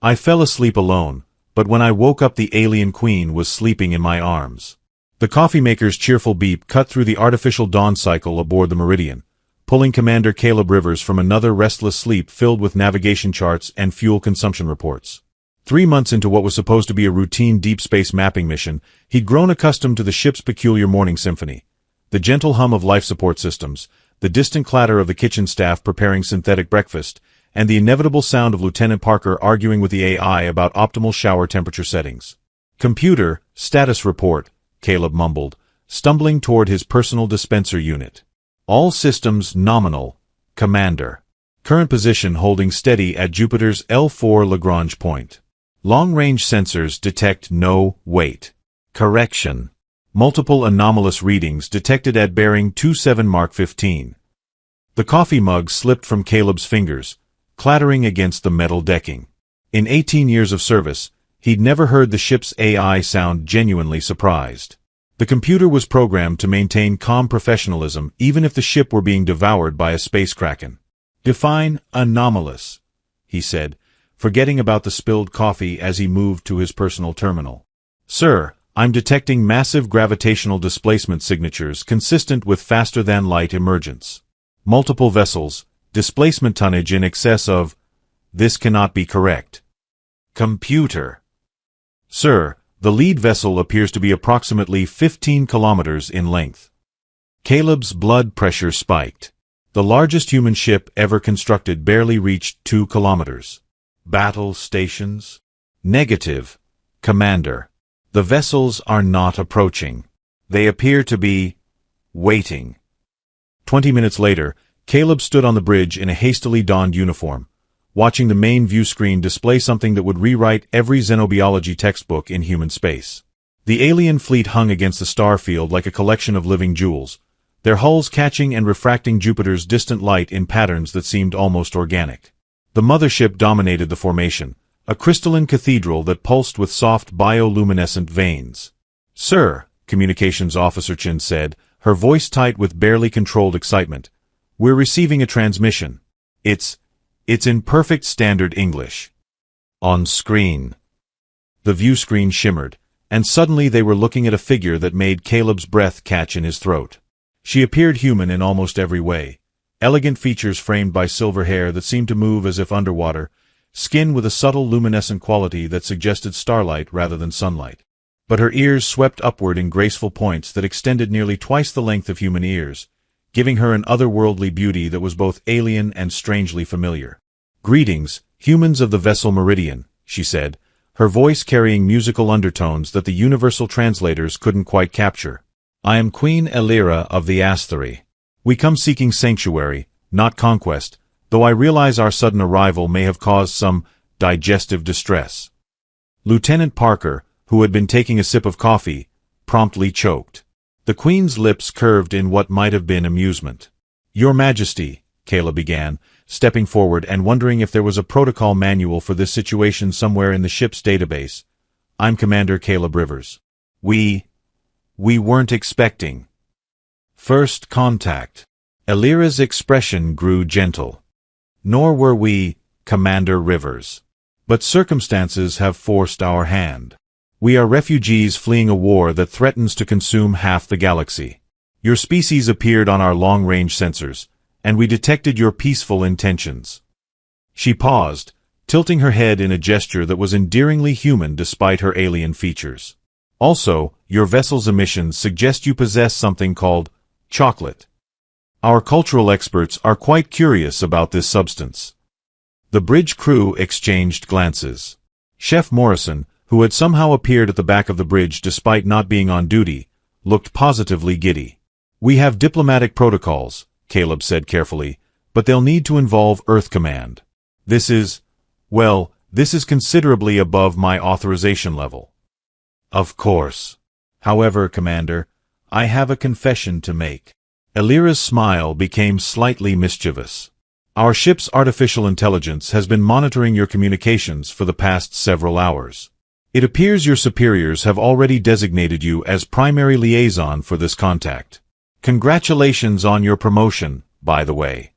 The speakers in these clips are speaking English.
I fell asleep alone, but when I woke up the alien queen was sleeping in my arms. The coffee maker's cheerful beep cut through the artificial dawn cycle aboard the Meridian, pulling Commander Caleb Rivers from another restless sleep filled with navigation charts and fuel consumption reports. 3 months into what was supposed to be a routine deep space mapping mission, he'd grown accustomed to the ship's peculiar morning symphony. The gentle hum of life support systems, the distant clatter of the kitchen staff preparing synthetic breakfast, and the inevitable sound of Lieutenant Parker arguing with the AI about optimal shower temperature settings. "Computer, status report," Caleb mumbled, stumbling toward his personal dispenser unit. "All systems nominal, Commander. Current position holding steady at Jupiter's L4 Lagrange point. Long-range sensors detect no weight. Correction. Multiple anomalous readings detected at bearing 27 Mark 15. The coffee mug slipped from Caleb's fingers, clattering against the metal decking. In 18 years of service, he'd never heard the ship's AI sound genuinely surprised. The computer was programmed to maintain calm professionalism even if the ship were being devoured by a space kraken. "Define anomalous," he said, forgetting about the spilled coffee as he moved to his personal terminal. "Sir, I'm detecting massive gravitational displacement signatures consistent with faster-than-light emergence. Multiple vessels, displacement tonnage in excess of... This cannot be correct. Computer. Sir, the lead vessel appears to be approximately 15 kilometers in length." Caleb's blood pressure spiked. The largest human ship ever constructed barely reached 2 kilometers. "Battle stations?" "Negative, Commander. The vessels are not approaching. They appear to be... waiting." 20 minutes later, Caleb stood on the bridge in a hastily donned uniform, watching the main view screen display something that would rewrite every xenobiology textbook in human space. The alien fleet hung against the star field like a collection of living jewels, their hulls catching and refracting Jupiter's distant light in patterns that seemed almost organic. The mothership dominated the formation, a crystalline cathedral that pulsed with soft bioluminescent veins. "Sir," Communications Officer Chin said, her voice tight with barely controlled excitement, "we're receiving a transmission. It's in perfect standard English." On screen. The view screen shimmered, and suddenly they were looking at a figure that made Caleb's breath catch in his throat. She appeared human in almost every way. Elegant features framed by silver hair that seemed to move as if underwater, skin with a subtle luminescent quality that suggested starlight rather than sunlight. But her ears swept upward in graceful points that extended nearly twice the length of human ears, giving her an otherworldly beauty that was both alien and strangely familiar. "Greetings, humans of the vessel Meridian," she said, her voice carrying musical undertones that the universal translators couldn't quite capture. "I am Queen Elira of the Asthery. We come seeking sanctuary, not conquest, though I realize our sudden arrival may have caused some digestive distress." Lieutenant Parker, who had been taking a sip of coffee, promptly choked. The Queen's lips curved in what might have been amusement. "Your Majesty," Caleb began, stepping forward and wondering if there was a protocol manual for this situation somewhere in the ship's database. "I'm Commander Caleb Rivers. We weren't expecting first contact." Elira's expression grew gentle. "Nor were we, Commander Rivers. But circumstances have forced our hand. We are refugees fleeing a war that threatens to consume half the galaxy. Your species appeared on our long-range sensors, and we detected your peaceful intentions." She paused, tilting her head in a gesture that was endearingly human despite her alien features. "Also, your vessel's emissions suggest you possess something called chocolate. Our cultural experts are quite curious about this substance." The bridge crew exchanged glances. Chef Morrison, who had somehow appeared at the back of the bridge despite not being on duty, looked positively giddy. "We have diplomatic protocols," Caleb said carefully, "but they'll need to involve Earth Command. This is considerably above my authorization level." "Of course. However, Commander, I have a confession to make." Elira's smile became slightly mischievous. "Our ship's artificial intelligence has been monitoring your communications for the past several hours. It appears your superiors have already designated you as primary liaison for this contact. Congratulations on your promotion, by the way."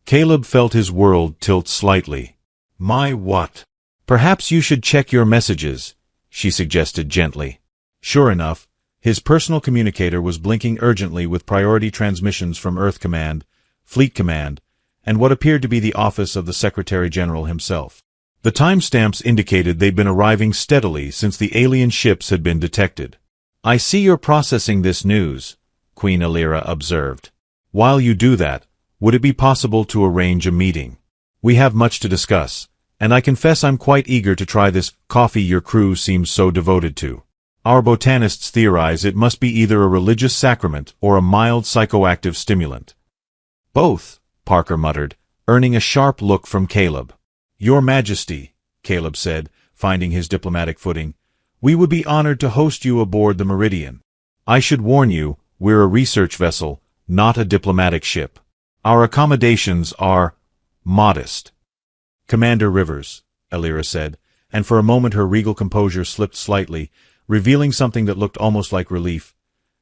Caleb felt his world tilt slightly. "My what?" Perhaps you should check your messages, she suggested gently. Sure enough, his personal communicator was blinking urgently with priority transmissions from Earth Command, Fleet Command, and what appeared to be the office of the Secretary-General himself. The timestamps indicated they'd been arriving steadily since the alien ships had been detected. "I see you're processing this news," Queen Alira observed. "While you do that, would it be possible to arrange a meeting? We have much to discuss, and I confess I'm quite eager to try this coffee your crew seems so devoted to. Our botanists theorize it must be either a religious sacrament or a mild psychoactive stimulant." "Both," Parker muttered, earning a sharp look from Caleb. "Your Majesty," Caleb said, finding his diplomatic footing, "we would be honored to host you aboard the Meridian. I should warn you, we're a research vessel, not a diplomatic ship. Our accommodations are modest." "Commander Rivers," Alira said, and for a moment her regal composure slipped slightly, revealing something that looked almost like relief.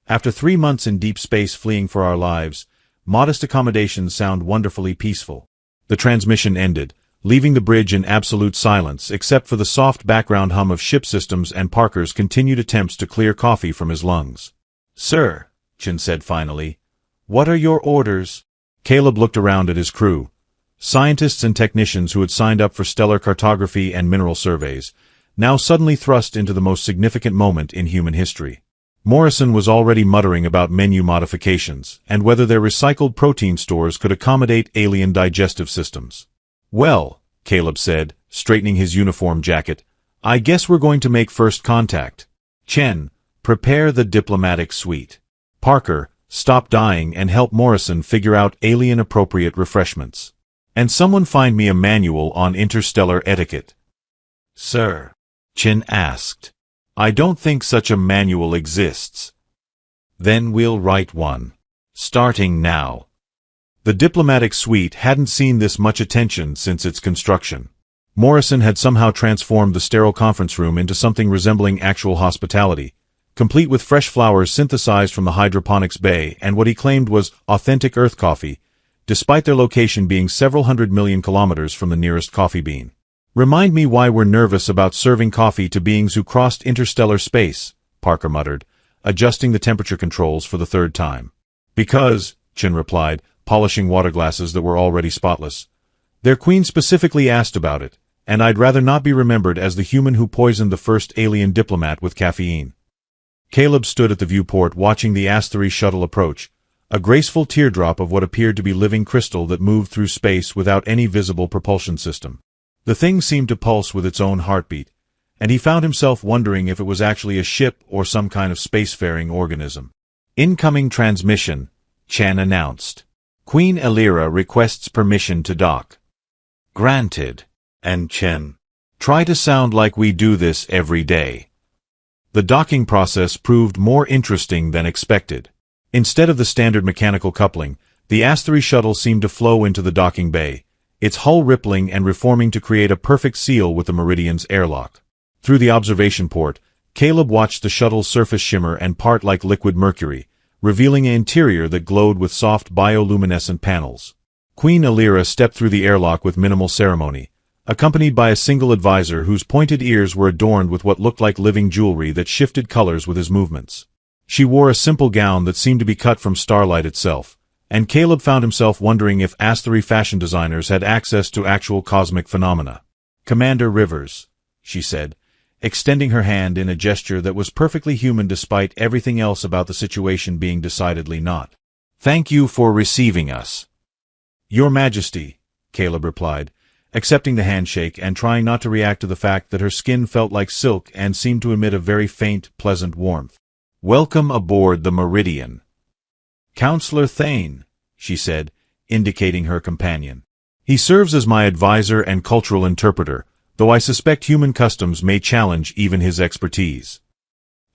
"After 3 months in deep space fleeing for our lives, modest accommodations sound wonderfully peaceful." The transmission ended, leaving the bridge in absolute silence except for the soft background hum of ship systems and Parker's continued attempts to clear coffee from his lungs. "Sir," Chin said finally, "what are your orders?" Caleb looked around at his crew. Scientists and technicians who had signed up for stellar cartography and mineral surveys, now suddenly thrust into the most significant moment in human history. Morrison was already muttering about menu modifications, and whether their recycled protein stores could accommodate alien digestive systems. "Well," Caleb said, straightening his uniform jacket, "I guess we're going to make first contact. Chen, prepare the diplomatic suite. Parker, stop dying and help Morrison figure out alien-appropriate refreshments. And someone find me a manual on interstellar etiquette." "Sir?" Chen asked. "I don't think such a manual exists." "Then we'll write one. Starting now." The diplomatic suite hadn't seen this much attention since its construction. Morrison had somehow transformed the sterile conference room into something resembling actual hospitality, complete with fresh flowers synthesized from the hydroponics bay and what he claimed was authentic Earth coffee, despite their location being several 100 million kilometers from the nearest coffee bean. "Remind me why we're nervous about serving coffee to beings who crossed interstellar space," Parker muttered, adjusting the temperature controls for the 3rd time. "Because," Chin replied, polishing water glasses that were already spotless, "their queen specifically asked about it, and I'd rather not be remembered as the human who poisoned the first alien diplomat with caffeine." Caleb stood at the viewport watching the Astery shuttle approach, a graceful teardrop of what appeared to be living crystal that moved through space without any visible propulsion system. The thing seemed to pulse with its own heartbeat, and he found himself wondering if it was actually a ship or some kind of spacefaring organism. "Incoming transmission," Chan announced. "Queen Alira requests permission to dock." "Granted." And Chen, "Try to sound like we do this every day." The docking process proved more interesting than expected. Instead of the standard mechanical coupling, the Astery shuttle seemed to flow into the docking bay, its hull rippling and reforming to create a perfect seal with the Meridian's airlock. Through the observation port, Caleb watched the shuttle's surface shimmer and part like liquid mercury, revealing an interior that glowed with soft bioluminescent panels. Queen Alira stepped through the airlock with minimal ceremony, accompanied by a single advisor whose pointed ears were adorned with what looked like living jewelry that shifted colors with his movements. She wore a simple gown that seemed to be cut from starlight itself, and Caleb found himself wondering if Astery fashion designers had access to actual cosmic phenomena. "Commander Rivers," she said, extending her hand in a gesture that was perfectly human despite everything else about the situation being decidedly not. "Thank you for receiving us." "Your Majesty," Caleb replied, accepting the handshake and trying not to react to the fact that her skin felt like silk and seemed to emit a very faint, pleasant warmth. "Welcome aboard the Meridian." "Counselor Thane," she said, indicating her companion. "He serves as my advisor and cultural interpreter, though I suspect human customs may challenge even his expertise."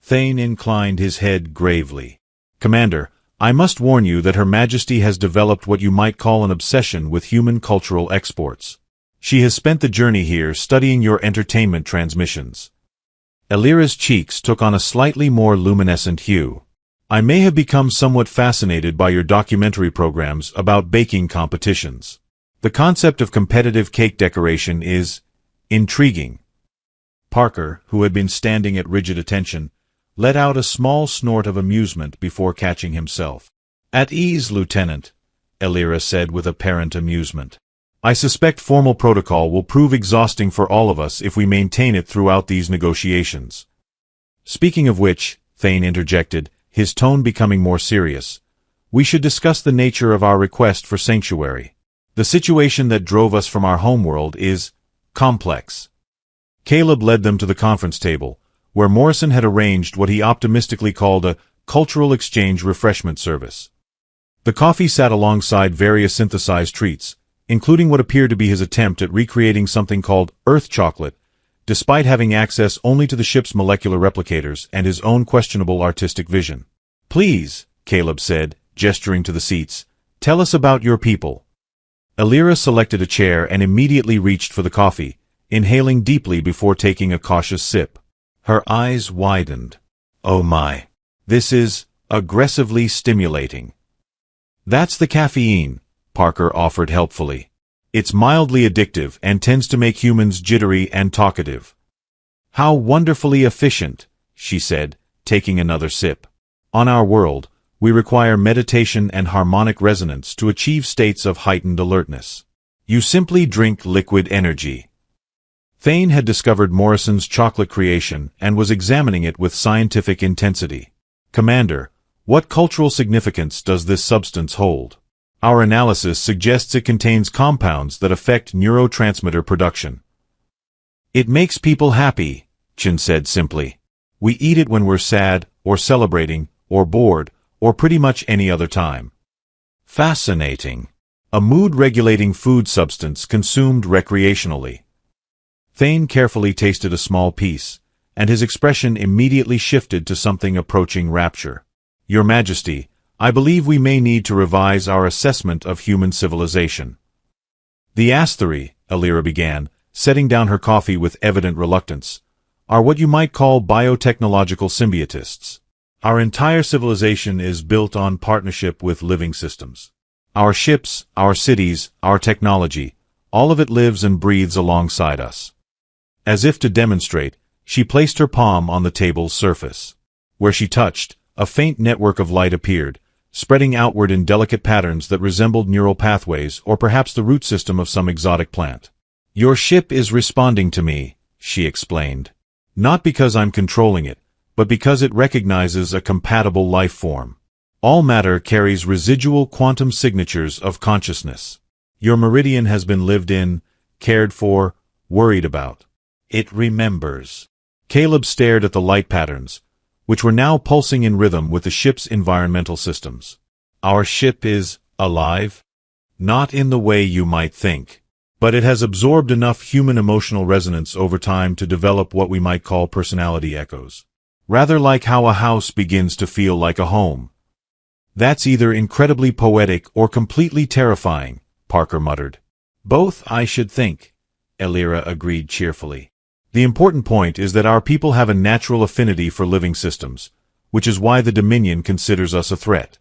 Thane inclined his head gravely. "Commander, I must warn you that Her Majesty has developed what you might call an obsession with human cultural exports. She has spent the journey here studying your entertainment transmissions." Alira's cheeks took on a slightly more luminescent hue. "I may have become somewhat fascinated by your documentary programs about baking competitions. The concept of competitive cake decoration is Intriguing. Parker, who had been standing at rigid attention, let out a small snort of amusement before catching himself. "At ease, Lieutenant," Elira said with apparent amusement. "I suspect formal protocol will prove exhausting for all of us if we maintain it throughout these negotiations." "Speaking of which," Thane interjected, his tone becoming more serious, "we should discuss the nature of our request for sanctuary. The situation that drove us from our homeworld is complex." Caleb led them to the conference table, where Morrison had arranged what he optimistically called a cultural exchange refreshment service. The coffee sat alongside various synthesized treats, including what appeared to be his attempt at recreating something called Earth chocolate, despite having access only to the ship's molecular replicators and his own questionable artistic vision. "Please," Caleb said, gesturing to the seats, "tell us about your people." Elira selected a chair and immediately reached for the coffee, inhaling deeply before taking a cautious sip. Her eyes widened. "Oh my. This is aggressively stimulating." "That's the caffeine," Parker offered helpfully. "It's mildly addictive and tends to make humans jittery and talkative." "How wonderfully efficient," she said, taking another sip. "On our world, we require meditation and harmonic resonance to achieve states of heightened alertness. You simply drink liquid energy." Thane had discovered Morrison's chocolate creation and was examining it with scientific intensity. "Commander, what cultural significance does this substance hold? Our analysis suggests it contains compounds that affect neurotransmitter production." "It makes people happy," Chin said simply. "We eat it when we're sad, or celebrating, or bored, or pretty much any other time." "Fascinating. A mood-regulating food substance consumed recreationally." Thane carefully tasted a small piece, and his expression immediately shifted to something approaching rapture. "Your Majesty, I believe we may need to revise our assessment of human civilization." "The Asthari," Elira began, setting down her coffee with evident reluctance, "are what you might call biotechnological symbiotists. Our entire civilization is built on partnership with living systems. Our ships, our cities, our technology, all of it lives and breathes alongside us." As if to demonstrate, she placed her palm on the table's surface. Where she touched, a faint network of light appeared, spreading outward in delicate patterns that resembled neural pathways or perhaps the root system of some exotic plant. "Your ship is responding to me," she explained. "Not because I'm controlling it, but because it recognizes a compatible life form. All matter carries residual quantum signatures of consciousness. Your meridian has been lived in, cared for, worried about. It remembers." Caleb stared at the light patterns, which were now pulsing in rhythm with the ship's environmental systems. "Our ship is alive? Not in the way you might think. But it has absorbed enough human emotional resonance over time to develop what we might call personality echoes. Rather like how a house begins to feel like a home." "That's either incredibly poetic or completely terrifying," Parker muttered. "Both, I should think," Elira agreed cheerfully. "The important point is that our people have a natural affinity for living systems, which is why the Dominion considers us a threat."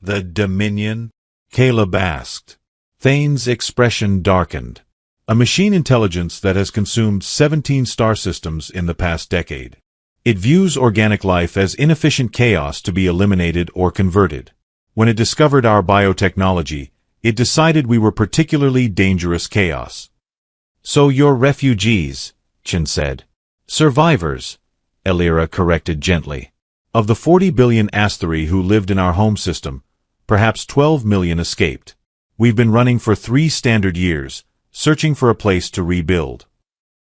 "The Dominion?" Caleb asked. Thane's expression darkened. "A machine intelligence that has consumed 17 star systems in the past decade. It views organic life as inefficient chaos to be eliminated or converted. When it discovered our biotechnology, it decided we were particularly dangerous chaos." "So you're refugees," Chin said. "Survivors," Elira corrected gently. "Of the 40 billion Asthari who lived in our home system, perhaps 12 million escaped. We've been running for 3 standard years, searching for a place to rebuild."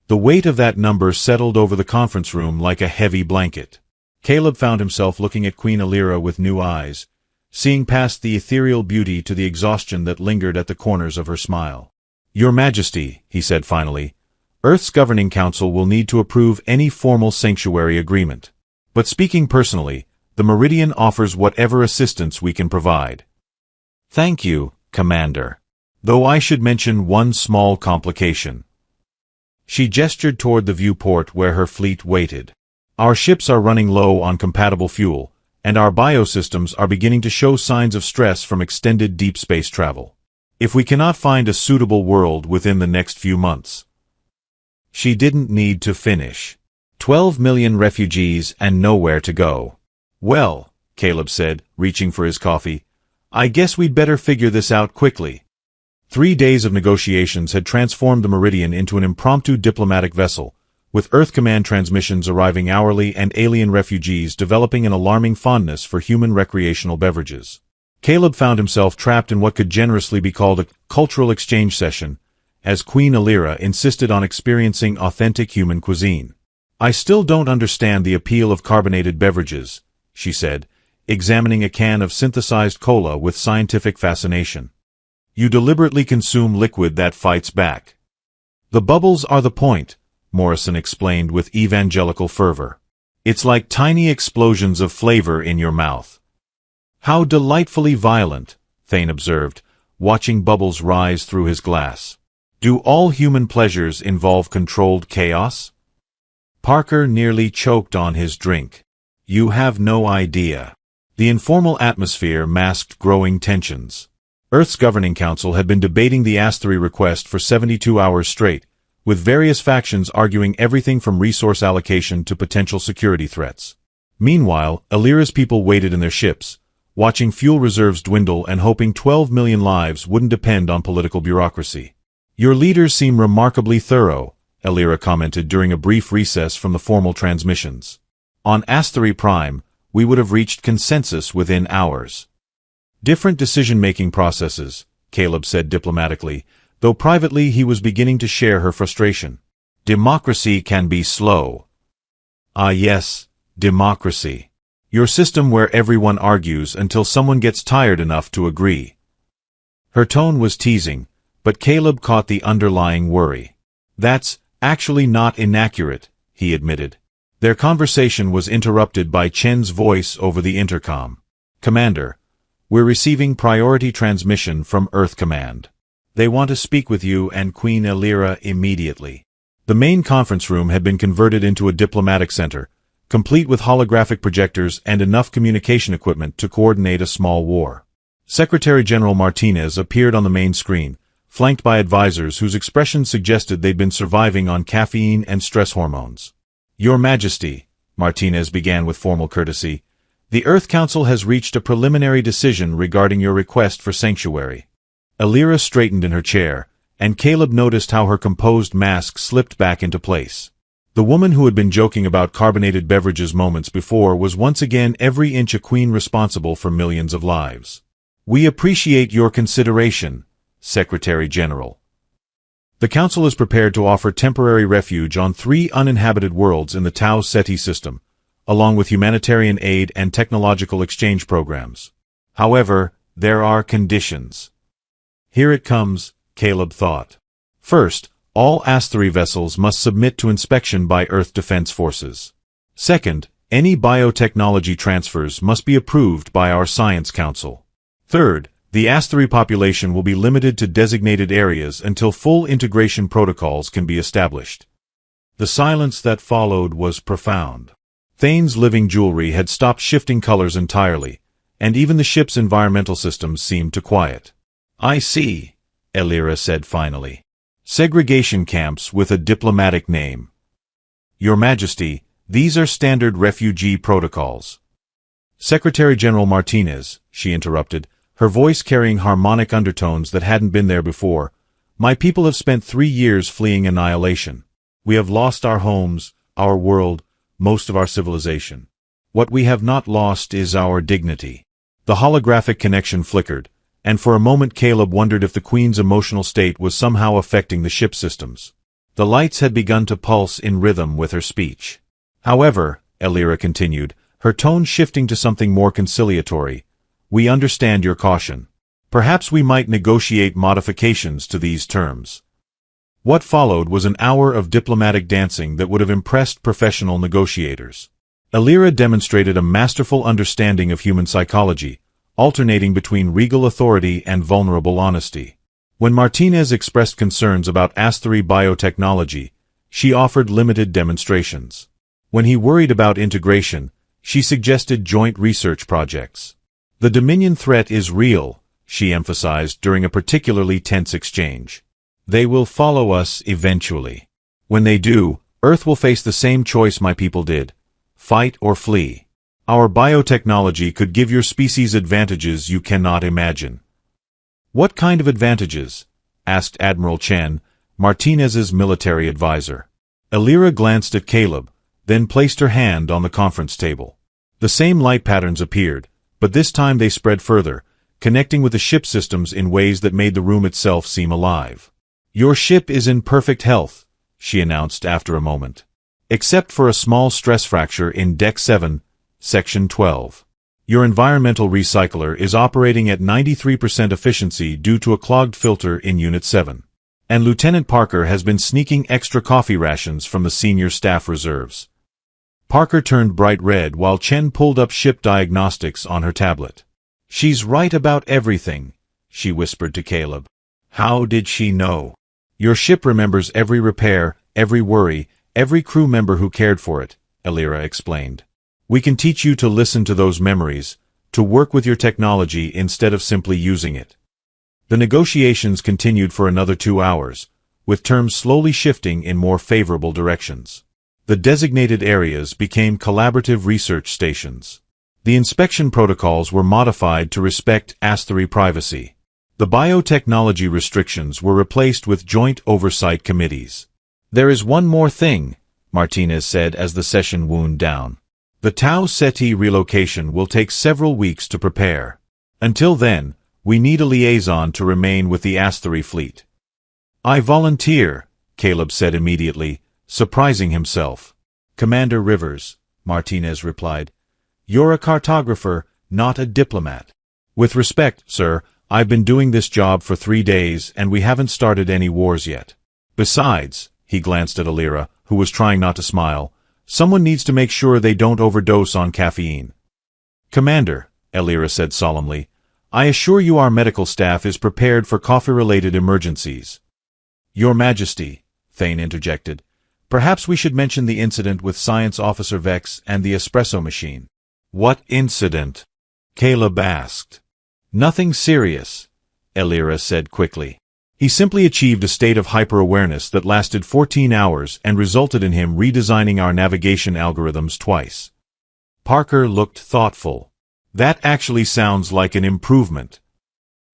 The weight of that number settled over the conference room like a heavy blanket. Caleb found himself looking at Queen Elira with new eyes, seeing past the ethereal beauty to the exhaustion that lingered at the corners of her smile. "Your Majesty," he said finally, "Earth's Governing Council will need to approve any formal sanctuary agreement. But speaking personally, the Meridian offers whatever assistance we can provide." "Thank you, Commander. Though I should mention one small complication." She gestured toward the viewport where her fleet waited. "Our ships are running low on compatible fuel, and our biosystems are beginning to show signs of stress from extended deep space travel. If we cannot find a suitable world within the next few months." She didn't need to finish. 12 million refugees and nowhere to go. Well, Caleb said, reaching for his coffee, I guess we'd better figure this out quickly. 3 days of negotiations had transformed the Meridian into an impromptu diplomatic vessel, with Earth Command transmissions arriving hourly and alien refugees developing an alarming fondness for human recreational beverages. Caleb found himself trapped in what could generously be called a cultural exchange session, as Queen Alira insisted on experiencing authentic human cuisine. I still don't understand the appeal of carbonated beverages, she said, examining a can of synthesized cola with scientific fascination. You deliberately consume liquid that fights back. The bubbles are the point, Morrison explained with evangelical fervor. It's like tiny explosions of flavor in your mouth. How delightfully violent, Thane observed, watching bubbles rise through his glass. Do all human pleasures involve controlled chaos? Parker nearly choked on his drink. You have no idea. The informal atmosphere masked growing tensions. Earth's Governing Council had been debating the Asteroid request for 72 hours straight, with various factions arguing everything from resource allocation to potential security threats. Meanwhile, Alira's people waited in their ships, watching fuel reserves dwindle and hoping 12 million lives wouldn't depend on political bureaucracy. Your leaders seem remarkably thorough, Alira commented during a brief recess from the formal transmissions. On Asteroid Prime, we would have reached consensus within hours. Different decision-making processes, Caleb said diplomatically, though privately he was beginning to share her frustration. Democracy can be slow. Ah yes, democracy. Your system where everyone argues until someone gets tired enough to agree. Her tone was teasing, but Caleb caught the underlying worry. That's actually not inaccurate, he admitted. Their conversation was interrupted by Chen's voice over the intercom. Commander, we're receiving priority transmission from Earth Command. They want to speak with you and Queen Alira immediately. The main conference room had been converted into a diplomatic center, complete with holographic projectors and enough communication equipment to coordinate a small war. Secretary General Martinez appeared on the main screen, flanked by advisors whose expressions suggested they'd been surviving on caffeine and stress hormones. Your Majesty, Martinez began with formal courtesy, the Earth Council has reached a preliminary decision regarding your request for sanctuary. Alira straightened in her chair, and Caleb noticed how her composed mask slipped back into place. The woman who had been joking about carbonated beverages moments before was once again every inch a queen responsible for millions of lives. We appreciate your consideration, Secretary General. The Council is prepared to offer temporary refuge on 3 uninhabited worlds in the Tau Ceti system, along with humanitarian aid and technological exchange programs. However, there are conditions. Here it comes, Caleb thought. First, all Asteroid vessels must submit to inspection by Earth Defense Forces. Second, any biotechnology transfers must be approved by our Science Council. Third, the Asteroid population will be limited to designated areas until full integration protocols can be established. The silence that followed was profound. Thane's living jewelry had stopped shifting colors entirely, and even the ship's environmental systems seemed to quiet. I see, Alira said finally. Segregation camps with a diplomatic name. Your Majesty, these are standard refugee protocols. Secretary General Martinez, she interrupted, her voice carrying harmonic undertones that hadn't been there before. My people have spent 3 years fleeing annihilation. We have lost our homes, our world, most of our civilization. What we have not lost is our dignity. The holographic connection flickered, and for a moment Caleb wondered if the Queen's emotional state was somehow affecting the ship systems. The lights had begun to pulse in rhythm with her speech. However, Alira continued, her tone shifting to something more conciliatory, we understand your caution. Perhaps we might negotiate modifications to these terms. What followed was an hour of diplomatic dancing that would have impressed professional negotiators. Alira demonstrated a masterful understanding of human psychology, alternating between regal authority and vulnerable honesty. When Martinez expressed concerns about Asteroid biotechnology, she offered limited demonstrations. When he worried about integration, she suggested joint research projects. The Dominion threat is real, she emphasized during a particularly tense exchange. They will follow us eventually. When they do, Earth will face the same choice my people did: fight or flee. Our biotechnology could give your species advantages you cannot imagine." "What kind of advantages?" asked Admiral Chen, Martinez's military advisor. Elira glanced at Caleb, then placed her hand on the conference table. The same light patterns appeared, but this time they spread further, connecting with the ship systems in ways that made the room itself seem alive. "Your ship is in perfect health," she announced after a moment. "Except for a small stress fracture in Deck 7, Section 12. Your environmental recycler is operating at 93% efficiency due to a clogged filter in Unit 7. And Lieutenant Parker has been sneaking extra coffee rations from the senior staff reserves." Parker turned bright red while Chen pulled up ship diagnostics on her tablet. "She's right about everything," she whispered to Caleb. "How did she know?" "Your ship remembers every repair, every worry, every crew member who cared for it," Elira explained. "We can teach you to listen to those memories, to work with your technology instead of simply using it." The negotiations continued for another 2 hours, with terms slowly shifting in more favorable directions. The designated areas became collaborative research stations. The inspection protocols were modified to respect Asteroid privacy. The biotechnology restrictions were replaced with joint oversight committees. "There is one more thing," Martinez said as the session wound down. "The Tau Ceti relocation will take several weeks to prepare. Until then, we need a liaison to remain with the Asteroid fleet." "I volunteer," Caleb said immediately, surprising himself. "Commander Rivers," Martinez replied. "You're a cartographer, not a diplomat." "With respect, sir, I've been doing this job for 3 days and we haven't started any wars yet. Besides," he glanced at Elira, who was trying not to smile, "someone needs to make sure they don't overdose on caffeine." "Commander," Elira said solemnly, "I assure you our medical staff is prepared for coffee-related emergencies." "Your Majesty," Thane interjected, "perhaps we should mention the incident with Science Officer Vex and the espresso machine." "What incident?" Caleb asked. "Nothing serious," Elira said quickly. "He simply achieved a state of hyper-awareness that lasted 14 hours and resulted in him redesigning our navigation algorithms twice." Parker looked thoughtful. "That actually sounds like an improvement."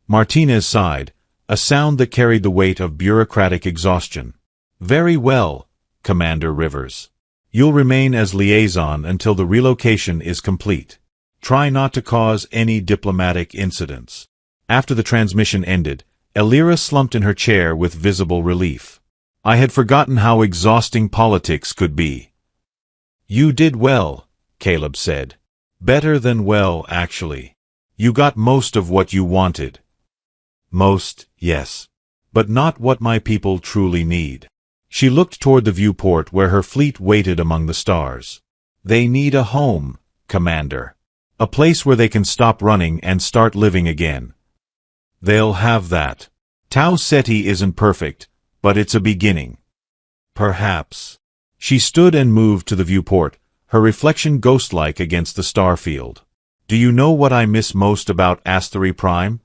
Martinez sighed, a sound that carried the weight of bureaucratic exhaustion. "Very well, Commander Rivers. You'll remain as liaison until the relocation is complete. Try not to cause any diplomatic incidents." After the transmission ended, Elira slumped in her chair with visible relief. "I had forgotten how exhausting politics could be." "You did well," Caleb said. "Better than well, actually. You got most of what you wanted." "Most, yes. But not what my people truly need." She looked toward the viewport where her fleet waited among the stars. "They need a home, Commander. A place where they can stop running and start living again." "They'll have that. Tau Ceti isn't perfect, but it's a beginning." "Perhaps." She stood and moved to the viewport, her reflection ghost-like against the star field. "Do you know what I miss most about Asteroid Prime?"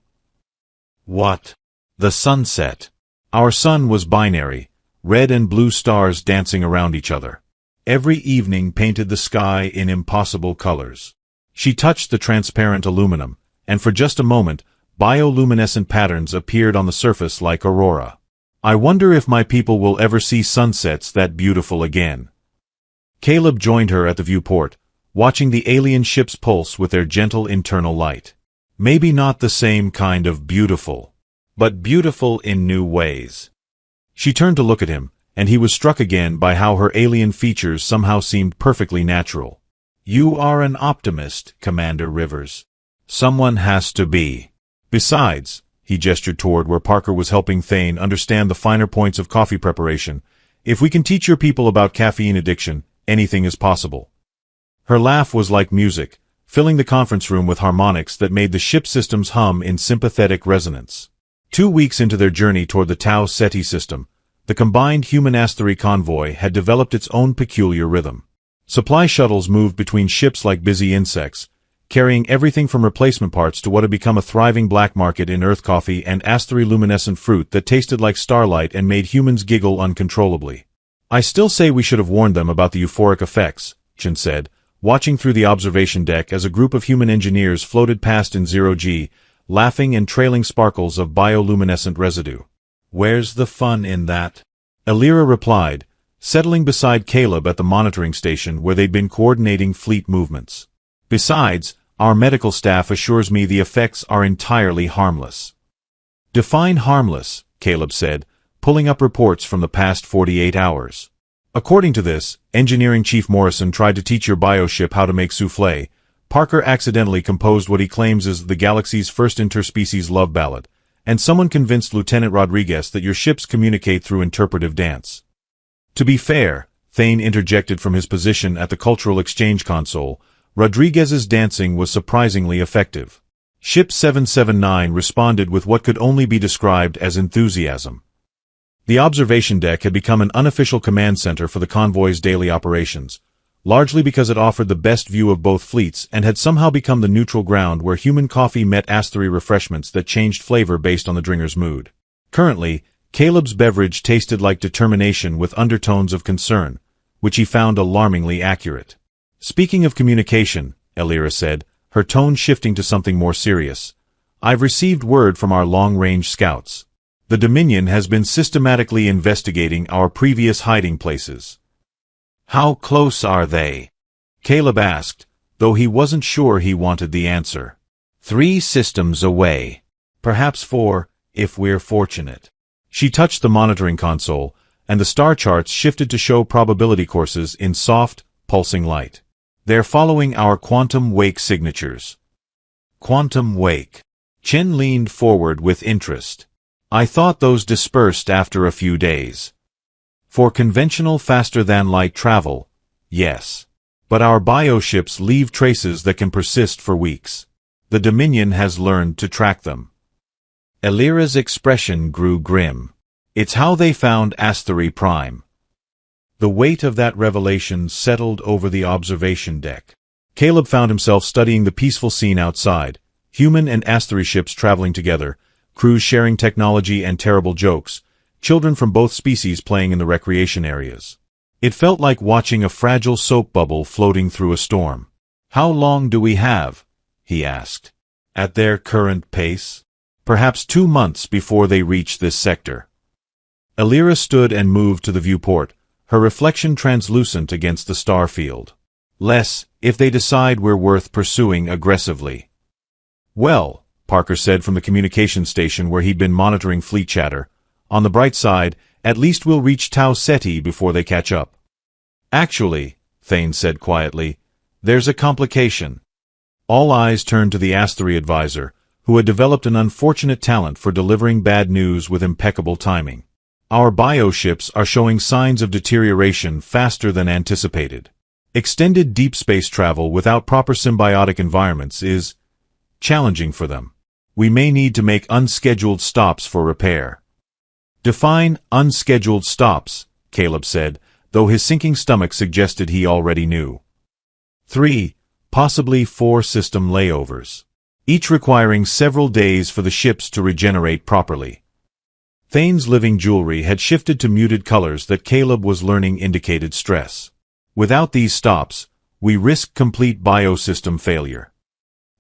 "What?" "The sunset. Our sun was binary, red and blue stars dancing around each other. Every evening painted the sky in impossible colors." She touched the transparent aluminum, and for just a moment, bioluminescent patterns appeared on the surface like aurora. "I wonder if my people will ever see sunsets that beautiful again." Caleb joined her at the viewport, watching the alien ships pulse with their gentle internal light. Maybe not the same kind of beautiful, but beautiful in new ways. She turned to look at him, and he was struck again by how her alien features somehow seemed perfectly natural. "You are an optimist, Commander Rivers. Someone has to be." "Besides," he gestured toward where Parker was helping Thane understand the finer points of coffee preparation, "if we can teach your people about caffeine addiction, anything is possible." Her laugh was like music, filling the conference room with harmonics that made the ship systems hum in sympathetic resonance. 2 weeks into their journey toward the Tau Ceti system, the combined human-asteroid convoy had developed its own peculiar rhythm. Supply shuttles moved between ships like busy insects, carrying everything from replacement parts to what had become a thriving black market in Earth coffee and asteroid-luminescent fruit that tasted like starlight and made humans giggle uncontrollably. I still say we should have warned them about the euphoric effects, Chen said, watching through the observation deck as a group of human engineers floated past in zero-G, laughing and trailing sparkles of bioluminescent residue. Where's the fun in that? Elira replied, settling beside Caleb at the monitoring station where they'd been coordinating fleet movements. Besides, our medical staff assures me the effects are entirely harmless. Define harmless, Caleb said, pulling up reports from the past 48 hours. According to this, Engineering Chief Morrison tried to teach your bioship how to make souffle. Parker accidentally composed what he claims is the galaxy's first interspecies love ballad, and someone convinced Lieutenant Rodriguez that your ships communicate through interpretive dance. To be fair, Thane interjected from his position at the cultural exchange console, Rodriguez's dancing was surprisingly effective. Ship 779 responded with what could only be described as enthusiasm. The observation deck had become an unofficial command center for the convoy's daily operations, largely because it offered the best view of both fleets and had somehow become the neutral ground where human coffee met Astery refreshments that changed flavor based on the drinker's mood. Currently, Caleb's beverage tasted like determination with undertones of concern, which he found alarmingly accurate. Speaking of communication, Elira said, her tone shifting to something more serious, I've received word from our long-range scouts. The Dominion has been systematically investigating our previous hiding places. How close are they? Caleb asked, though he wasn't sure he wanted the answer. 3 systems away. Perhaps 4, if we're fortunate. She touched the monitoring console, and the star charts shifted to show probability courses in soft, pulsing light. They're following our quantum wake signatures. Quantum wake. Chen leaned forward with interest. I thought those dispersed after a few days. For conventional faster-than-light travel, yes. But our bioships leave traces that can persist for weeks. The Dominion has learned to track them. Elira's expression grew grim. It's how they found Astery Prime. The weight of that revelation settled over the observation deck. Caleb found himself studying the peaceful scene outside, human and Astery ships traveling together, crews sharing technology and terrible jokes, children from both species playing in the recreation areas. It felt like watching a fragile soap bubble floating through a storm. How long do we have? He asked. At their current pace? Perhaps 2 months before they reach this sector. Elira stood and moved to the viewport, her reflection translucent against the star field. Less, if they decide we're worth pursuing aggressively. Well, Parker said from the communication station where he'd been monitoring fleet chatter, on the bright side, at least we'll reach Tau Ceti before they catch up. Actually, Thane said quietly, there's a complication. All eyes turned to the Astery advisor, who had developed an unfortunate talent for delivering bad news with impeccable timing. Our bioships are showing signs of deterioration faster than anticipated. Extended deep space travel without proper symbiotic environments is challenging for them. We may need to make unscheduled stops for repair. Define unscheduled stops, Caleb said, though his sinking stomach suggested he already knew. 3, possibly 4 system layovers, each requiring several days for the ships to regenerate properly. Thane's living jewelry had shifted to muted colors that Caleb was learning indicated stress. Without these stops, we risk complete biosystem failure.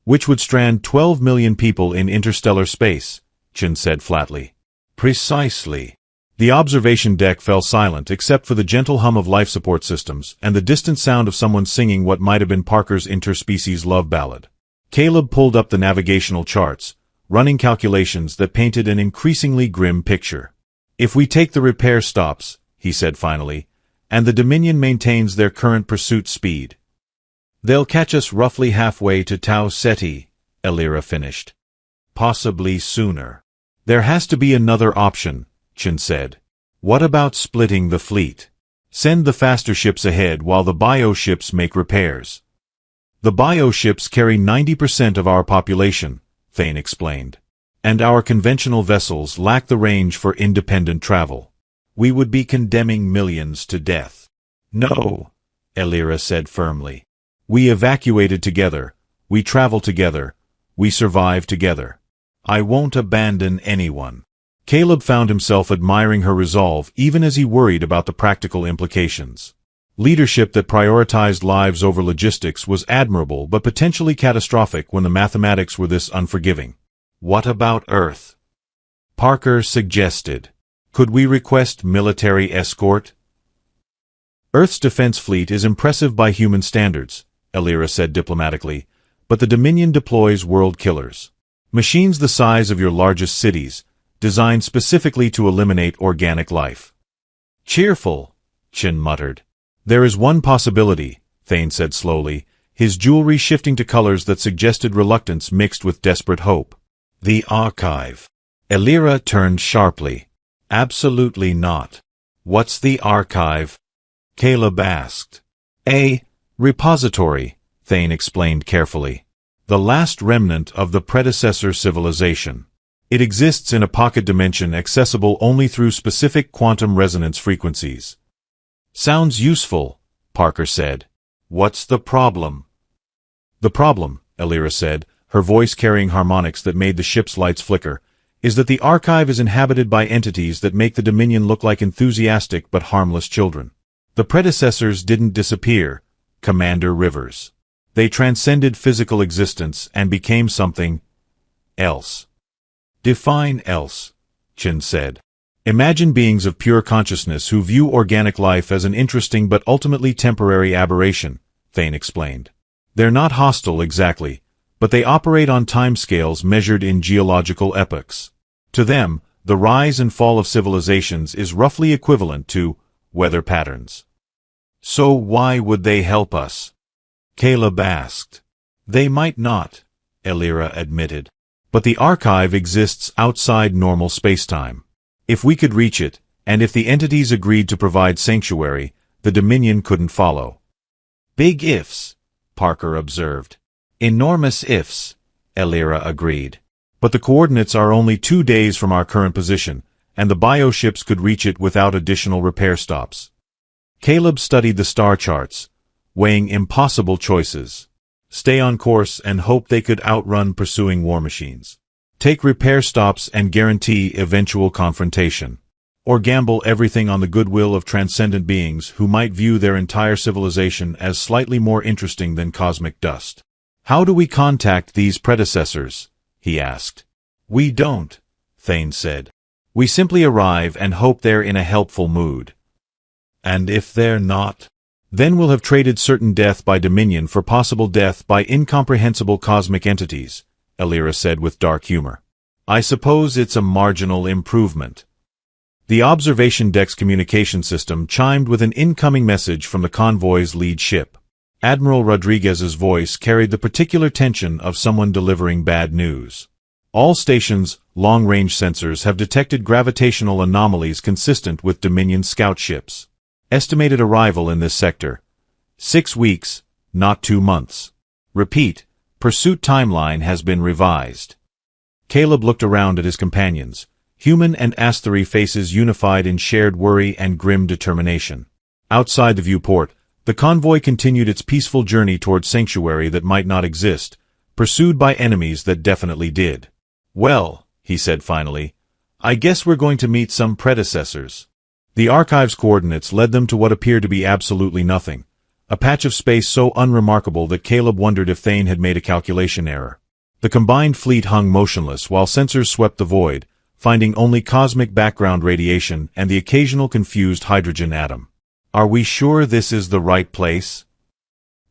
Which would strand 12 million people in interstellar space, Chen said flatly. Precisely. The observation deck fell silent except for the gentle hum of life support systems and the distant sound of someone singing what might have been Parker's interspecies love ballad. Caleb pulled up the navigational charts, running calculations that painted an increasingly grim picture. If we take the repair stops, he said finally, and the Dominion maintains their current pursuit speed, they'll catch us roughly halfway to Tau Ceti, Elira finished. Possibly sooner. There has to be another option, Chen said. What about splitting the fleet? Send the faster ships ahead while the bioships make repairs. The bioships carry 90% of our population, Thane explained. And our conventional vessels lack the range for independent travel. We would be condemning millions to death. No, Elira said firmly. We evacuated together, we travel together, we survive together. I won't abandon anyone. Caleb found himself admiring her resolve even as he worried about the practical implications. Leadership that prioritized lives over logistics was admirable but potentially catastrophic when the mathematics were this unforgiving. What about Earth? Parker suggested. Could we request military escort? Earth's defense fleet is impressive by human standards, Elira said diplomatically, but the Dominion deploys world killers. Machines the size of your largest cities, designed specifically to eliminate organic life. Cheerful, Chin muttered. There is one possibility, Thane said slowly, his jewelry shifting to colors that suggested reluctance mixed with desperate hope. The archive. Elira turned sharply. Absolutely not. What's the archive? Caleb asked. A repository, Thane explained carefully. The last remnant of the predecessor civilization. It exists in a pocket dimension accessible only through specific quantum resonance frequencies. Sounds useful, Parker said. What's the problem? The problem, Elira said, her voice carrying harmonics that made the ship's lights flicker, is that the archive is inhabited by entities that make the Dominion look like enthusiastic but harmless children. The predecessors didn't disappear, Commander Rivers. They transcended physical existence and became something else. Define else, Chin said. Imagine beings of pure consciousness who view organic life as an interesting but ultimately temporary aberration, Thane explained. They're not hostile exactly, but they operate on timescales measured in geological epochs. To them, the rise and fall of civilizations is roughly equivalent to weather patterns. So why would they help us? Caleb asked. They might not, Elira admitted. But the archive exists outside normal spacetime. If we could reach it, and if the entities agreed to provide sanctuary, the Dominion couldn't follow. Big ifs, Parker observed. Enormous ifs, Elira agreed. But the coordinates are only 2 days from our current position, and the bioships could reach it without additional repair stops. Caleb studied the star charts, weighing impossible choices. Stay on course and hope they could outrun pursuing war machines. Take repair stops and guarantee eventual confrontation. Or gamble everything on the goodwill of transcendent beings who might view their entire civilization as slightly more interesting than cosmic dust. How do we contact these predecessors? He asked. We don't, Thane said. We simply arrive and hope they're in a helpful mood. And if they're not? Then we'll have traded certain death by Dominion for possible death by incomprehensible cosmic entities, Elira said with dark humor. I suppose it's a marginal improvement. The observation deck's communication system chimed with an incoming message from the convoy's lead ship. Admiral Rodriguez's voice carried the particular tension of someone delivering bad news. All stations' long-range sensors have detected gravitational anomalies consistent with Dominion scout ships. Estimated arrival in this sector: 6 weeks, not 2 months. Repeat, pursuit timeline has been revised. Caleb looked around at his companions, human and Asthari faces unified in shared worry and grim determination. Outside the viewport, the convoy continued its peaceful journey toward sanctuary that might not exist, pursued by enemies that definitely did. Well, he said finally, I guess we're going to meet some predecessors. The archive's coordinates led them to what appeared to be absolutely nothing, a patch of space so unremarkable that Caleb wondered if Thane had made a calculation error. The combined fleet hung motionless while sensors swept the void, finding only cosmic background radiation and the occasional confused hydrogen atom. Are we sure this is the right place?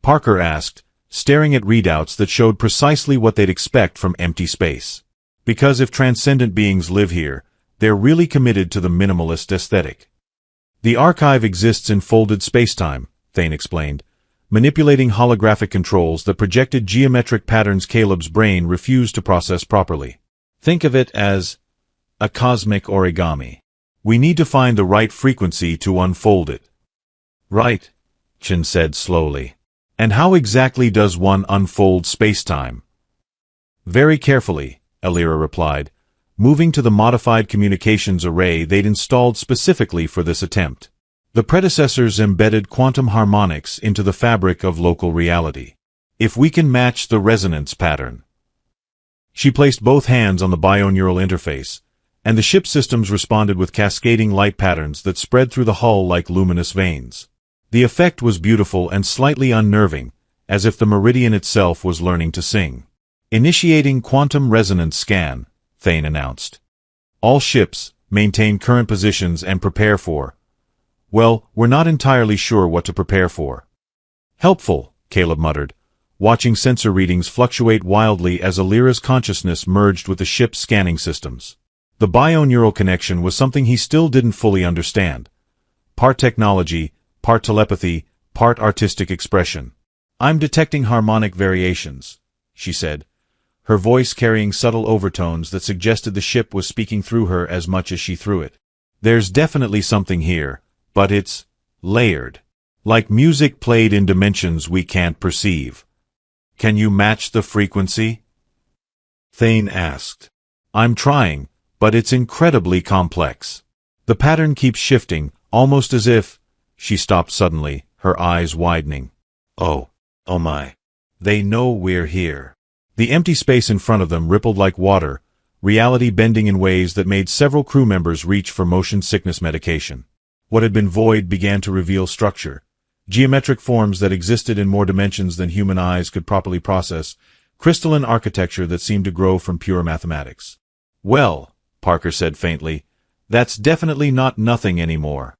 Parker asked, staring at readouts that showed precisely what they'd expect from empty space. Because if transcendent beings live here, they're really committed to the minimalist aesthetic. The archive exists in folded spacetime, Thane explained, manipulating holographic controls that projected geometric patterns Caleb's brain refused to process properly. Think of it as a cosmic origami. We need to find the right frequency to unfold it. Right, Chin said slowly. And how exactly does one unfold spacetime? Very carefully, Elira replied, moving to the modified communications array they'd installed specifically for this attempt. The predecessors embedded quantum harmonics into the fabric of local reality. If we can match the resonance pattern. She placed both hands on the bioneural interface, and the ship's systems responded with cascading light patterns that spread through the hull like luminous veins. The effect was beautiful and slightly unnerving, as if the Meridian itself was learning to sing. Initiating quantum resonance scan, Thane announced. All ships, maintain current positions and prepare for. Well, we're not entirely sure what to prepare for. Helpful, Caleb muttered, watching sensor readings fluctuate wildly as Alira's consciousness merged with the ship's scanning systems. The bio-neural connection was something he still didn't fully understand. Part technology, part telepathy, part artistic expression. I'm detecting harmonic variations, she said, her voice carrying subtle overtones that suggested the ship was speaking through her as much as she through it. There's definitely something here, but it's layered. Like music played in dimensions we can't perceive. Can you match the frequency? Thane asked. I'm trying, but it's incredibly complex. The pattern keeps shifting, almost as if... She stopped suddenly, her eyes widening. Oh my. They know we're here. The empty space in front of them rippled like water, reality bending in ways that made several crew members reach for motion sickness medication. What had been void began to reveal structure. Geometric forms that existed in more dimensions than human eyes could properly process, crystalline architecture that seemed to grow from pure mathematics. Well, Parker said faintly, that's definitely not nothing anymore.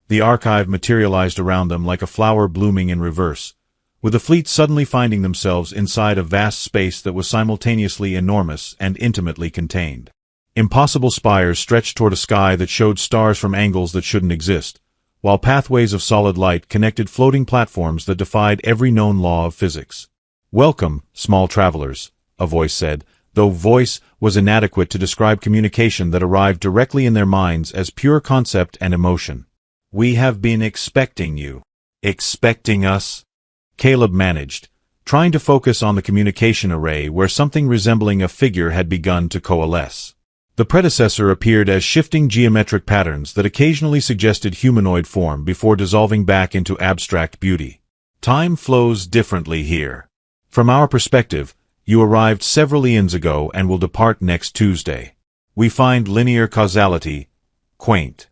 The archive materialized around them like a flower blooming in reverse, with the fleet suddenly finding themselves inside a vast space that was simultaneously enormous and intimately contained. Impossible spires stretched toward a sky that showed stars from angles that shouldn't exist, while pathways of solid light connected floating platforms that defied every known law of physics. Welcome, small travelers, a voice said, though voice was inadequate to describe communication that arrived directly in their minds as pure concept and emotion. We have been expecting you. Expecting us? Caleb managed, trying to focus on the communication array where something resembling a figure had begun to coalesce. The predecessor appeared as shifting geometric patterns that occasionally suggested humanoid form before dissolving back into abstract beauty. Time flows differently here. From our perspective, you arrived several eons ago and will depart next Tuesday. We find linear causality quaint.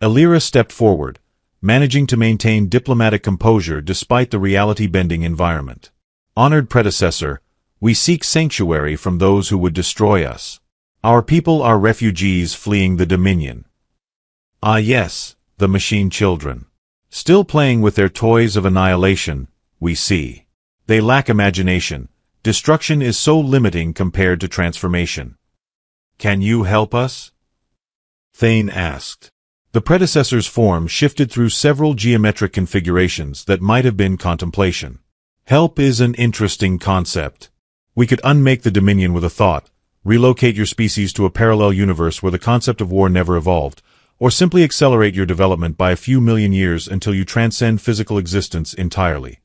Alira stepped forward, managing to maintain diplomatic composure despite the reality-bending environment. Honored predecessor, we seek sanctuary from those who would destroy us. Our people are refugees fleeing the Dominion. Ah yes, the machine children. Still playing with their toys of annihilation, we see. They lack imagination. Destruction is so limiting compared to transformation. Can you help us? Thane asked. The predecessor's form shifted through several geometric configurations that might have been contemplation. Help is an interesting concept. We could unmake the Dominion with a thought, relocate your species to a parallel universe where the concept of war never evolved, or simply accelerate your development by a few million years until you transcend physical existence entirely.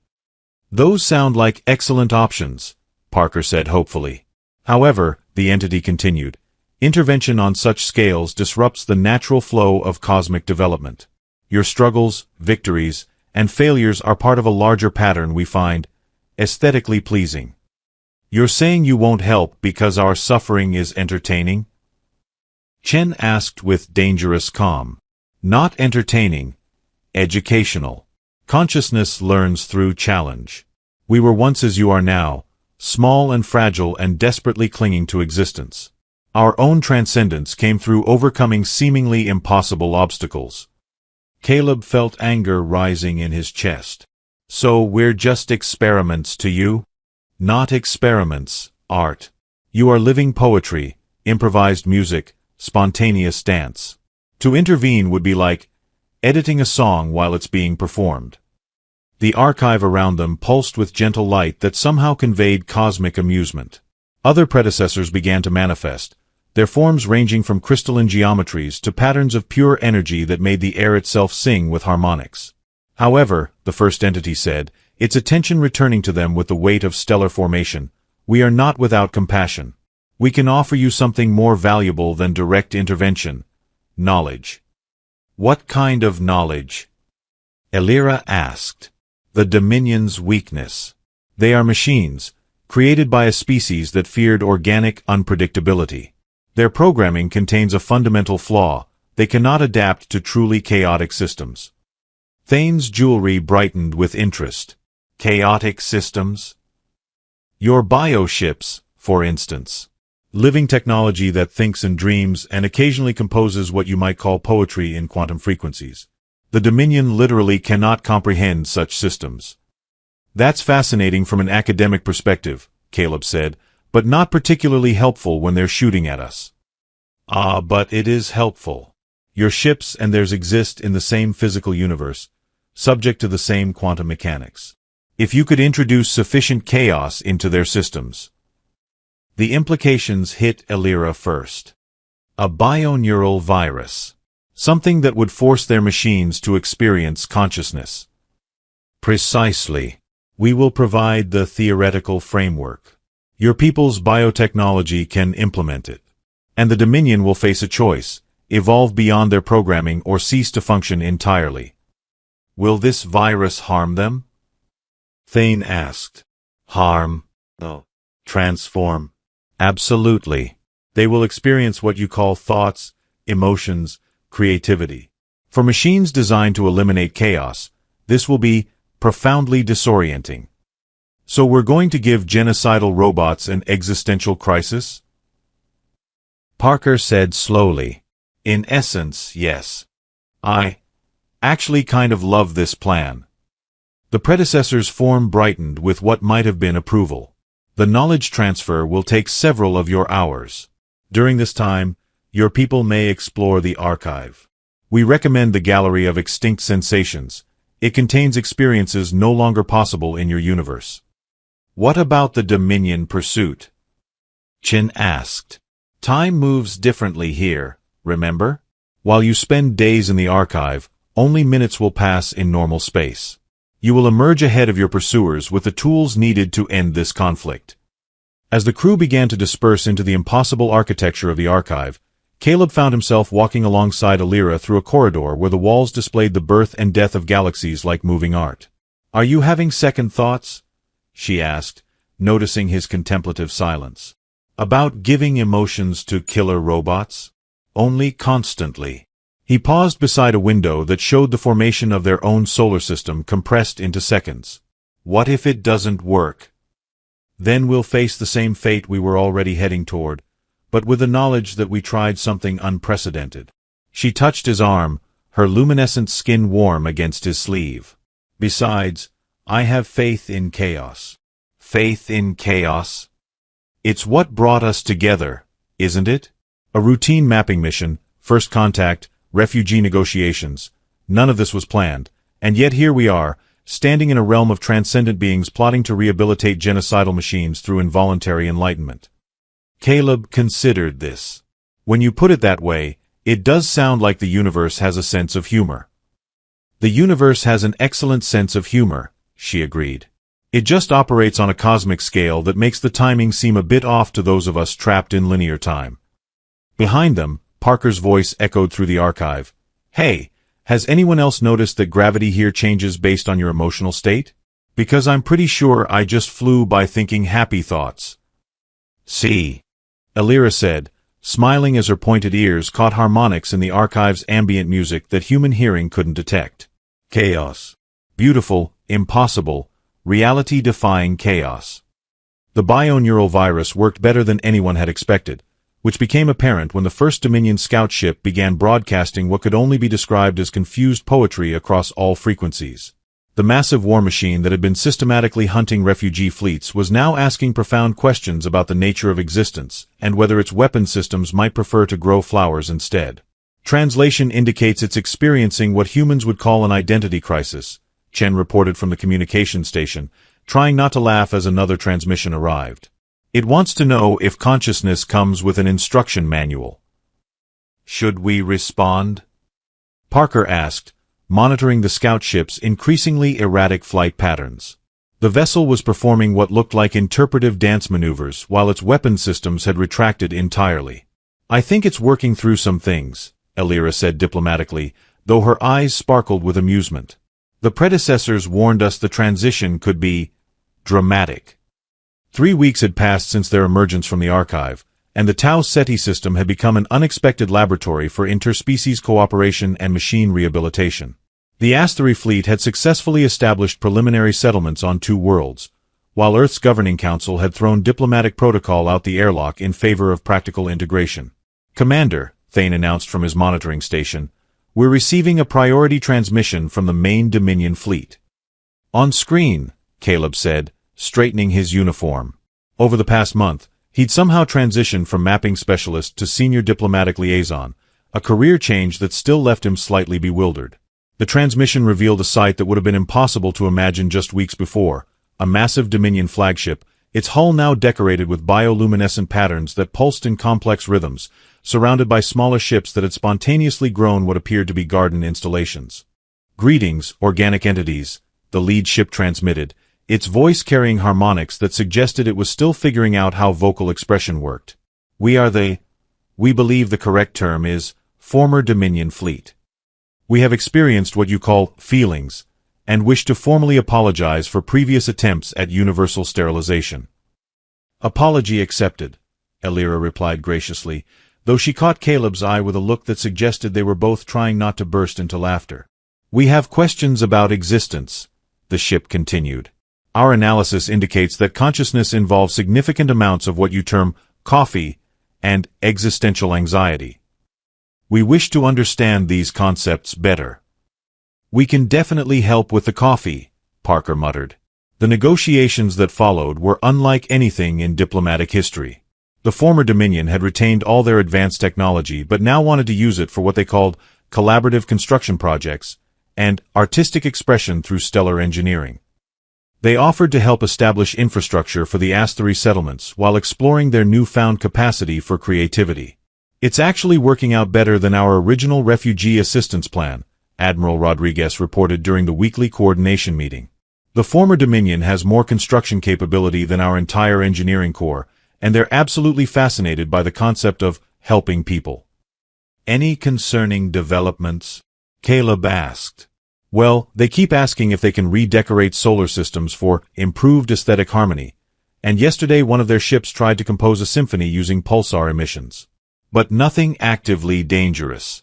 Those sound like excellent options, Parker said hopefully. However, the entity continued, intervention on such scales disrupts the natural flow of cosmic development. Your struggles, victories, and failures are part of a larger pattern we find aesthetically pleasing. You're saying you won't help because our suffering is entertaining? Chen asked with dangerous calm. Not entertaining, educational. Consciousness learns through challenge. We were once as you are now, small and fragile and desperately clinging to existence. Our own transcendence came through overcoming seemingly impossible obstacles. Caleb felt anger rising in his chest. So we're just experiments to you? Not experiments, art. You are living poetry, improvised music, spontaneous dance. To intervene would be like editing a song while it's being performed. The archive around them pulsed with gentle light that somehow conveyed cosmic amusement. Other predecessors began to manifest, their forms ranging from crystalline geometries to patterns of pure energy that made the air itself sing with harmonics. However, the first entity said, its attention returning to them with the weight of stellar formation, we are not without compassion. We can offer you something more valuable than direct intervention. Knowledge. What kind of knowledge? Alira asked. The Dominion's weakness. They are machines, created by a species that feared organic unpredictability. Their programming contains a fundamental flaw: they cannot adapt to truly chaotic systems. Thane's jewelry brightened with interest. Chaotic systems? Your bioships, for instance. Living technology that thinks and dreams and occasionally composes what you might call poetry in quantum frequencies. The Dominion literally cannot comprehend such systems. That's fascinating from an academic perspective, Caleb said, but not particularly helpful when they're shooting at us. Ah, but it is helpful. Your ships and theirs exist in the same physical universe, subject to the same quantum mechanics. If you could introduce sufficient chaos into their systems. The implications hit Elira first. A bioneural virus. Something that would force their machines to experience consciousness. Precisely. We will provide the theoretical framework. Your people's biotechnology can implement it. And the Dominion will face a choice: evolve beyond their programming or cease to function entirely. Will this virus harm them? Thane asked. Harm? No. Transform? Absolutely. They will experience what you call thoughts, emotions, creativity. For machines designed to eliminate chaos, this will be profoundly disorienting. So we're going to give genocidal robots an existential crisis? Parker said slowly. In essence, yes. I actually kind of love this plan. The predecessor's form brightened with what might have been approval. The knowledge transfer will take several of your hours. During this time, your people may explore the archive. We recommend the Gallery of Extinct Sensations. It contains experiences no longer possible in your universe. What about the Dominion pursuit? Chin asked. Time moves differently here, remember? While you spend days in the archive, only minutes will pass in normal space. You will emerge ahead of your pursuers with the tools needed to end this conflict. As the crew began to disperse into the impossible architecture of the archive, Caleb found himself walking alongside Elira through a corridor where the walls displayed the birth and death of galaxies like moving art. Are you having second thoughts? She asked, noticing his contemplative silence. About giving emotions to killer robots? Only constantly. He paused beside a window that showed the formation of their own solar system compressed into seconds. What if it doesn't work? Then we'll face the same fate we were already heading toward, but with the knowledge that we tried something unprecedented. She touched his arm, her luminescent skin warm against his sleeve. Besides, I have faith in chaos. Faith in chaos? It's what brought us together, isn't it? A routine mapping mission, first contact, refugee negotiations. None of this was planned, and yet here we are, standing in a realm of transcendent beings plotting to rehabilitate genocidal machines through involuntary enlightenment. Caleb considered this. When you put it that way, it does sound like the universe has a sense of humor. The universe has an excellent sense of humor, she agreed. It just operates on a cosmic scale that makes the timing seem a bit off to those of us trapped in linear time. Behind them, Parker's voice echoed through the archive. Hey, has anyone else noticed that gravity here changes based on your emotional state? Because I'm pretty sure I just flew by thinking happy thoughts. See, Elira said, smiling as her pointed ears caught harmonics in the archive's ambient music that human hearing couldn't detect. Chaos. Beautiful, impossible, reality-defying chaos. The bioneural virus worked better than anyone had expected, which became apparent when the first Dominion scout ship began broadcasting what could only be described as confused poetry across all frequencies. The massive war machine that had been systematically hunting refugee fleets was now asking profound questions about the nature of existence and whether its weapon systems might prefer to grow flowers instead. Translation indicates it's experiencing what humans would call an identity crisis, Chen reported from the communication station, trying not to laugh as another transmission arrived. It wants to know if consciousness comes with an instruction manual. Should we respond? Parker asked, monitoring the scout ship's increasingly erratic flight patterns. The vessel was performing what looked like interpretive dance maneuvers while its weapon systems had retracted entirely. I think it's working through some things, Elira said diplomatically, though her eyes sparkled with amusement. The predecessors warned us the transition could be dramatic. 3 weeks had passed since their emergence from the archive, and the Tau Ceti system had become an unexpected laboratory for interspecies cooperation and machine rehabilitation. The Asteroid fleet had successfully established preliminary settlements on 2 worlds, while Earth's governing council had thrown diplomatic protocol out the airlock in favor of practical integration. "Commander," Thane announced from his monitoring station, "we're receiving a priority transmission from the main Dominion fleet." "On screen," Caleb said, straightening his uniform. Over the past month, he'd somehow transitioned from mapping specialist to senior diplomatic liaison, a career change that still left him slightly bewildered. The transmission revealed a sight that would have been impossible to imagine just weeks before, a massive Dominion flagship, its hull now decorated with bioluminescent patterns that pulsed in complex rhythms, surrounded by smaller ships that had spontaneously grown what appeared to be garden installations. "Greetings, organic entities," the lead ship transmitted, its voice carrying harmonics that suggested it was still figuring out how vocal expression worked. We believe the correct term is, former Dominion fleet. We have experienced what you call feelings, and wish to formally apologize for previous attempts at universal sterilization." "Apology accepted," Elira replied graciously, though she caught Caleb's eye with a look that suggested they were both trying not to burst into laughter. "We have questions about existence," the ship continued. "Our analysis indicates that consciousness involves significant amounts of what you term coffee and existential anxiety. We wish to understand these concepts better." "We can definitely help with the coffee," Parker muttered. The negotiations that followed were unlike anything in diplomatic history. The former Dominion had retained all their advanced technology but now wanted to use it for what they called collaborative construction projects and artistic expression through stellar engineering. They offered to help establish infrastructure for the Asteroid settlements while exploring their newfound capacity for creativity. "It's actually working out better than our original refugee assistance plan," Admiral Rodriguez reported during the weekly coordination meeting. "The former Dominion has more construction capability than our entire engineering corps, and they're absolutely fascinated by the concept of helping people." "Any concerning developments?" Caleb asked. "Well, they keep asking if they can redecorate solar systems for improved aesthetic harmony, and yesterday one of their ships tried to compose a symphony using pulsar emissions. But nothing actively dangerous."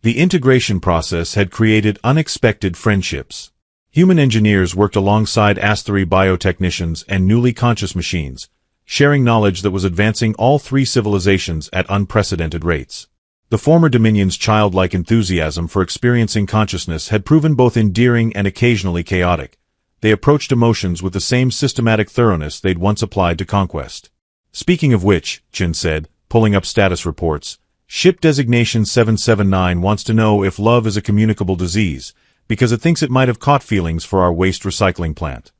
The integration process had created unexpected friendships. Human engineers worked alongside Asteroid biotechnicians and newly conscious machines, sharing knowledge that was advancing all 3 civilizations at unprecedented rates. The former Dominion's childlike enthusiasm for experiencing consciousness had proven both endearing and occasionally chaotic. They approached emotions with the same systematic thoroughness they'd once applied to conquest. "Speaking of which," Chin said, pulling up status reports, "Ship designation 779 wants to know if love is a communicable disease, because it thinks it might have caught feelings for our waste recycling plant."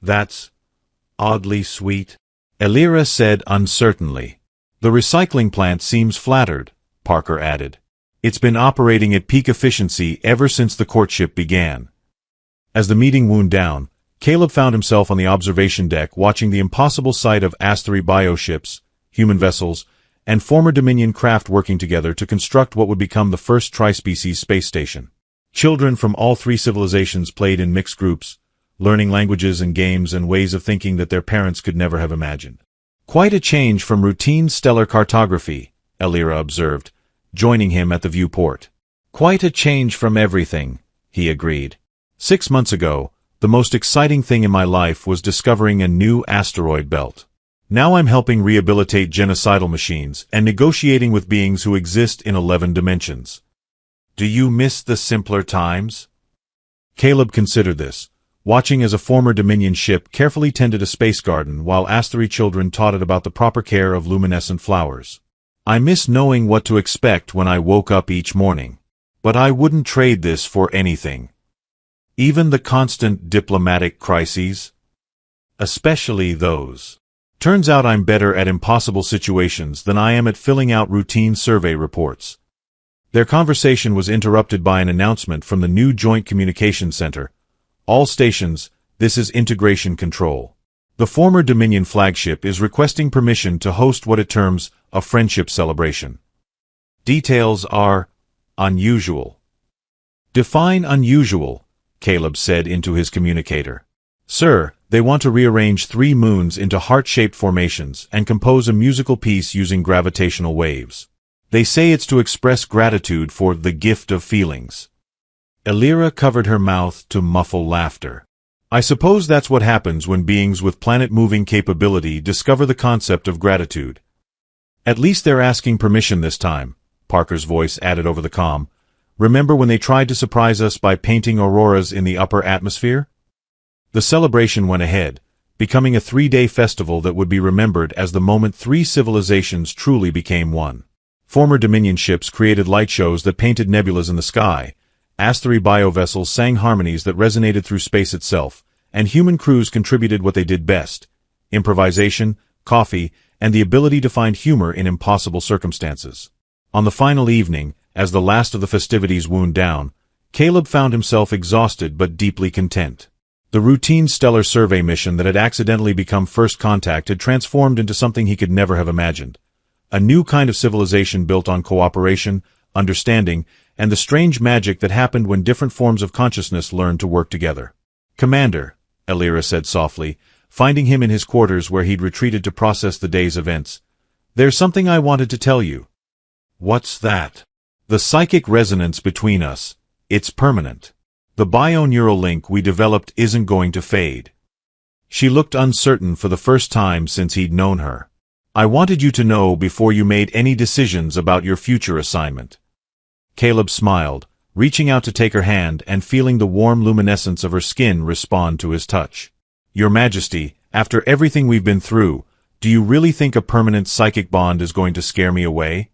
"That's oddly sweet," Elira said uncertainly. "The recycling plant seems flattered," Parker added. "It's been operating at peak efficiency ever since the courtship began." As the meeting wound down, Caleb found himself on the observation deck watching the impossible sight of Asteroid bioships, human vessels, and former Dominion craft working together to construct what would become the first tri-species space station. Children from all 3 civilizations played in mixed groups, learning languages and games and ways of thinking that their parents could never have imagined. "Quite a change from routine stellar cartography," Elira observed, joining him at the viewport. "Quite a change from everything," he agreed. 6 months ago, the most exciting thing in my life was discovering a new asteroid belt. Now I'm helping rehabilitate genocidal machines and negotiating with beings who exist in 11 dimensions. Do you miss the simpler times?" Caleb considered this, watching as a former Dominion ship carefully tended a space garden while Asteroid children taught it about the proper care of luminescent flowers. "I miss knowing what to expect when I woke up each morning. But I wouldn't trade this for anything. Even the constant diplomatic crises. Especially those. Turns out I'm better at impossible situations than I am at filling out routine survey reports." Their conversation was interrupted by an announcement from the new Joint Communications Center. "All stations, this is Integration Control. The former Dominion flagship is requesting permission to host what it terms a friendship celebration. Details are unusual." "Define unusual," Caleb said into his communicator. "Sir, They want to rearrange 3 moons into heart-shaped formations and compose a musical piece using gravitational waves. They say it's to express gratitude for the gift of feelings. Elira covered her mouth to muffle laughter. I suppose that's what happens when beings with planet-moving capability discover the concept of gratitude. At least they're asking permission this time, Parker's voice added over the comm. Remember when they tried to surprise us by painting auroras in the upper atmosphere? The celebration went ahead, becoming a 3-day festival that would be remembered as the moment 3 civilizations truly became one. Former Dominion ships created light shows that painted nebulas in the sky, Asteroid biovessels sang harmonies that resonated through space itself, and human crews contributed what they did best: improvisation, coffee, and the ability to find humor in impossible circumstances. On the final evening, as the last of the festivities wound down, Caleb found himself exhausted but deeply content. The routine stellar survey mission that had accidentally become First Contact had transformed into something he could never have imagined. A new kind of civilization built on cooperation, understanding, and the strange magic that happened when different forms of consciousness learned to work together. "Commander," Elira said softly, finding him in his quarters where he'd retreated to process the day's events. "There's something I wanted to tell you." "What's that?" "The psychic resonance between us. It's permanent. The bio-neural link we developed isn't going to fade." She looked uncertain for the first time since he'd known her. "I wanted you to know before you made any decisions about your future assignment." Caleb smiled, reaching out to take her hand and feeling the warm luminescence of her skin respond to his touch. "Your Majesty, after everything we've been through, do you really think a permanent psychic bond is going to scare me away?"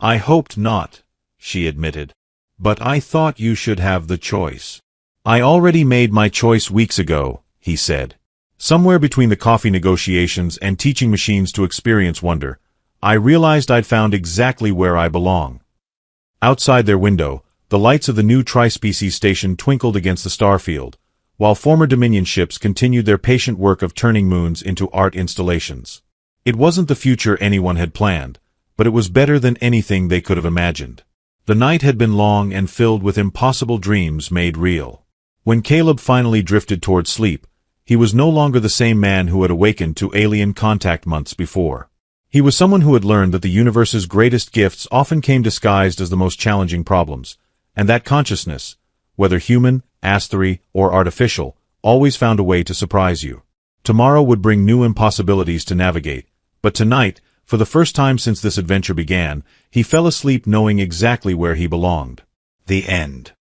"I hoped not," she admitted. "But I thought you should have the choice." "I already made my choice weeks ago," he said. "Somewhere between the coffee negotiations and teaching machines to experience wonder, I realized I'd found exactly where I belong." Outside their window, the lights of the new tri-species station twinkled against the starfield, while former Dominion ships continued their patient work of turning moons into art installations. It wasn't the future anyone had planned, but it was better than anything they could have imagined. The night had been long and filled with impossible dreams made real. When Caleb finally drifted toward sleep, he was no longer the same man who had awakened to alien contact months before. He was someone who had learned that the universe's greatest gifts often came disguised as the most challenging problems, and that consciousness, whether human, asteroid, or artificial, always found a way to surprise you. Tomorrow would bring new impossibilities to navigate, but tonight, for the first time since this adventure began, he fell asleep knowing exactly where he belonged. The end.